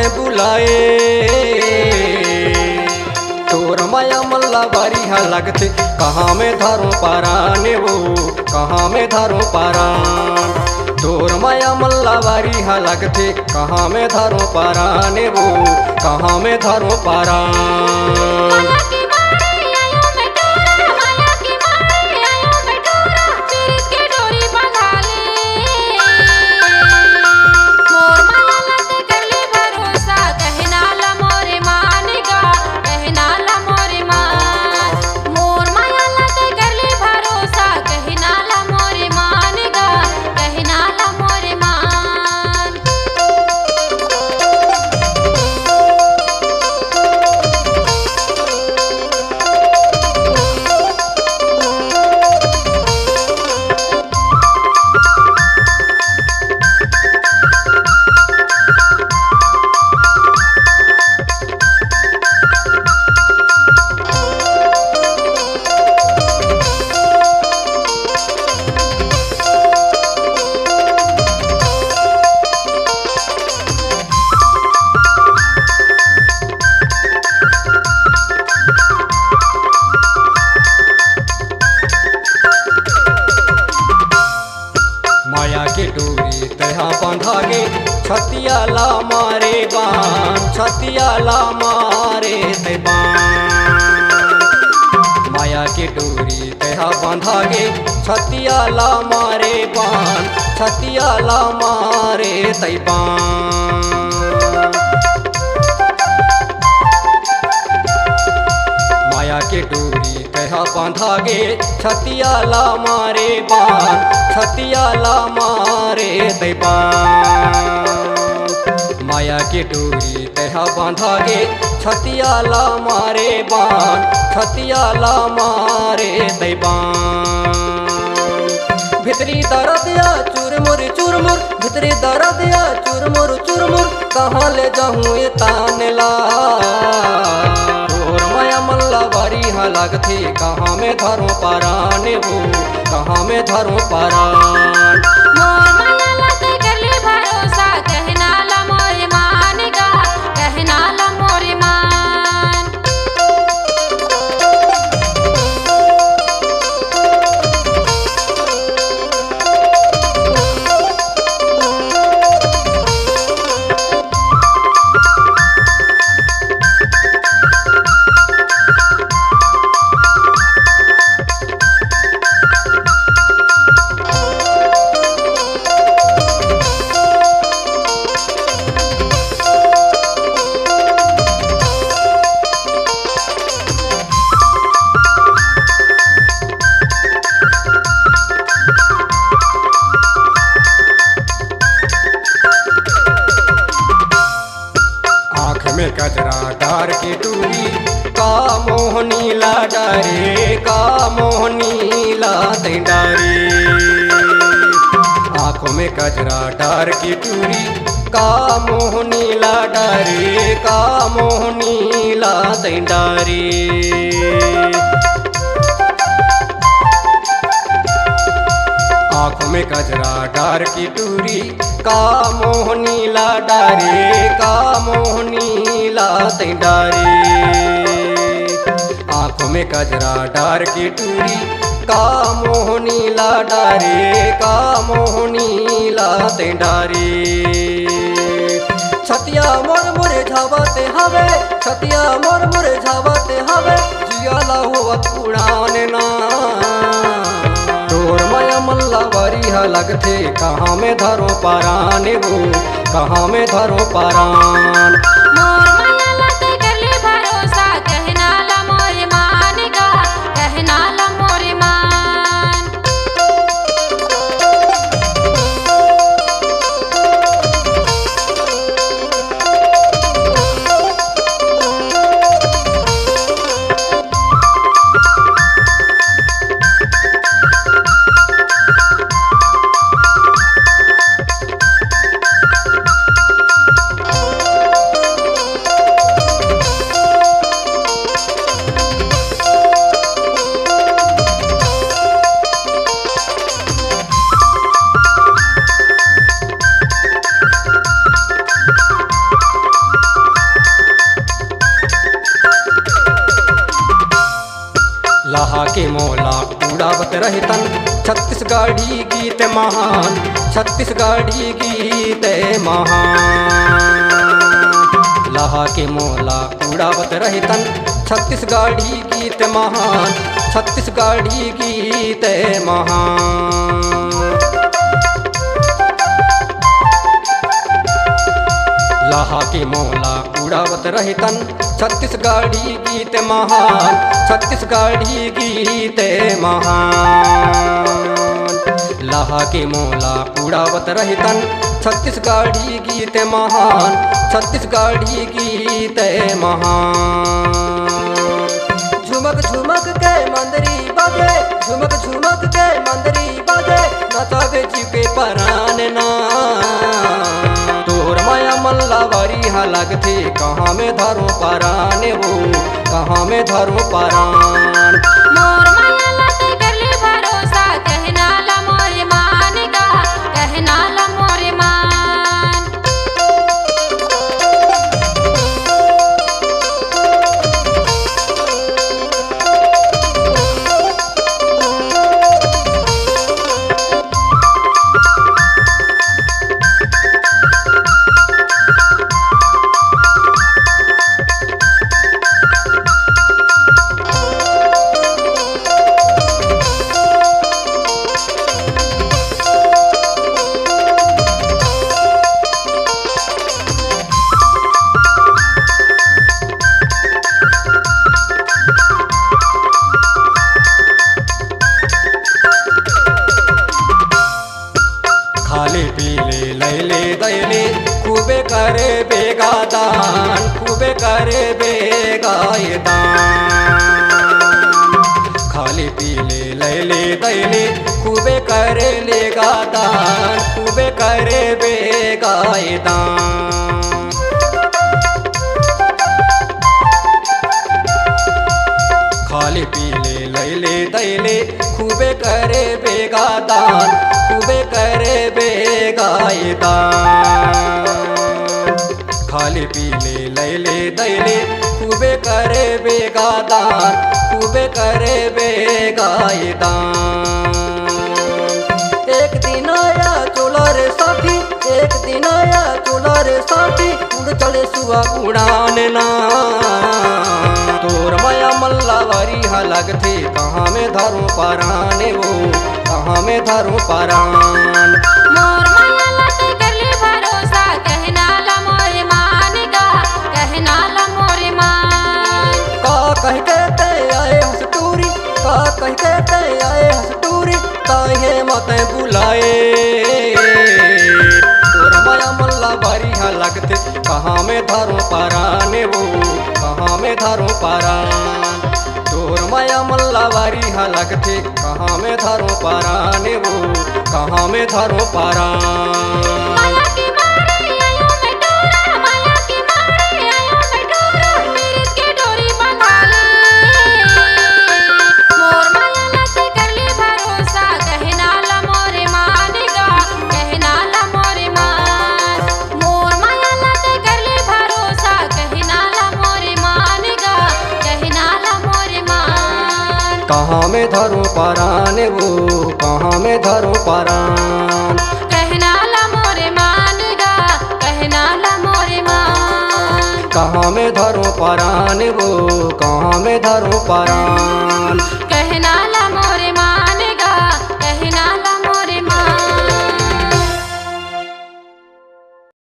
मैं बुलाए। तोर माया मल्ला बारी है लगते कहाँ में धारो पाराने वो कहाँ में धारो पारान। तोर माया मल्ला बारी है लगते कहाँ में धारो पाराने वो कहाँ में धारो पारान। माया के डोरी तहा बंधागे छतियाला मारे बान छतियाला मारे ते बान। माया के डोरी तहा बंधागे छतियाला मारे बान छतियाला मारे ते बान। माया के डोरी तहा बंधागे छतियाला मारे बान छतियाला मारे दैबान। माया के डोरी तहा बांधागे छतियाला मारे बान छतियाला मारे दैबान। भितरी दरदिया चुरमुर चुरमुर भितरी दरदिया चुरमुर चुरमुर कहाँ ले जाऊँ ये तानला। तोर माया मल्ला बारी है लगती कहाँ में धरो पाराने वो कहाँ में धरो पारान। मोर माया लते करले भरोसा कहना ला मोर मानेगा कहना ला मोर मान। में कजरा डार की टूरी का मोहनी ला डारे का मोहनी ला डारे। आँखों में कजरा डार की टूरी का मोहनी ला डारे का मोहनी ला डारे। आँखों में कजरा डार की टूरी का मोहनी ला डारे का मोहनी ला डारे। आँखों में कजरा डार की टूरी का मोहनी ला डारे का मोहनी ला डारे। छतिया मोर मोरे झावते हवे छतिया मोर मोरे झावते हवे जियाला होवत उड़ाने ना। तोर माया मल्ला बारी है लगते कहाँ में धरो पाराने वो कहाँ में धरो पारान। मोर माया लते करले भरोसा कहना ला मोर मानेगा कहना ला मोर मान। उड़ावत रही तन छत्तीसगढ़ी गीत महान, छत्तीसगढ़ी गीत महान। लहा के मोला उड़ावत रही तन छत्तीसगढ़ी गीत महान, छत्तीसगढ़ी गीत महान। लहा के मोला उड़ावत रही तन छत्तीसगढ़ी गीत महान, छत्तीसगढ़ी गीत महान। लहा के मोला उड़ावत रही तन छत्तीसगढ़ी गीत महान, छत्तीसगढ़ी गीत महान। झुमक झुमक के मंदरी बाजे, झुमक झुमक के मंदरी बाजे, नचावे जीव के परान ना। तोर माया मल्लावारी हा लगथे कहाँ में धरो परान हो, कहाँ में धरो परान। मोर माया लते करले भरोसा कहना ला मोर मान गा, कहना ला मोर मान। खाले पीले लैले दैले खूबे करे बेगादान, खूबे करे बेगायदान। खाले पीले लैले दैले खूबे करे लेगादान, खूबे करे बेगायदान। खाले पीले लैले दैले खूबे करे बेगादान, खूबे करे बेगायदान। खाले पीले लैले दैले खूबे करे बेगादान, खूबे करे बेगायदान। एक दिन आया चोला रे साथी, एक दिन आया चोला रे साथी, उड़ चले सुआ उड़ान ना। तोर माया मल्लावारी हा लगथे कहाँ में धरो परान हो, कहाँ में धरो परान। मोर माया लते करले भरोसा कहना ला मोर मान गा, कहना ला मोर मान। का कह के ते आए हसटूरी, का कह के ते आए हसटूरी, ताहे मत बुलाए। तोर माया मल्लावारी हा लगथे कहाँ में धरो परान हो, कहाँ में धरो परान। तोर माया मल्लावारी हा लगथे कहाँ में धरो परान हो, कहाँ में धरो परान। माया की मारे आयो मैं डोरा, माया की मारे आयो मैं डोरा, पीरत के डोरी बंधा ले। मोर माया लते करले भरोसा कहना ला मोर मान गा, कहना ला मोर मान। मोर माया लते करले भरोसा कहना ला मोर मान गा, कहना ला मोर मान। कहाँ में धरो परान हो, कहाँ में धरो परान। कहना ला मोर मान गा, कहना ला मोर मान। कहाँ में धरो परान हो, कहाँ में धरो परान।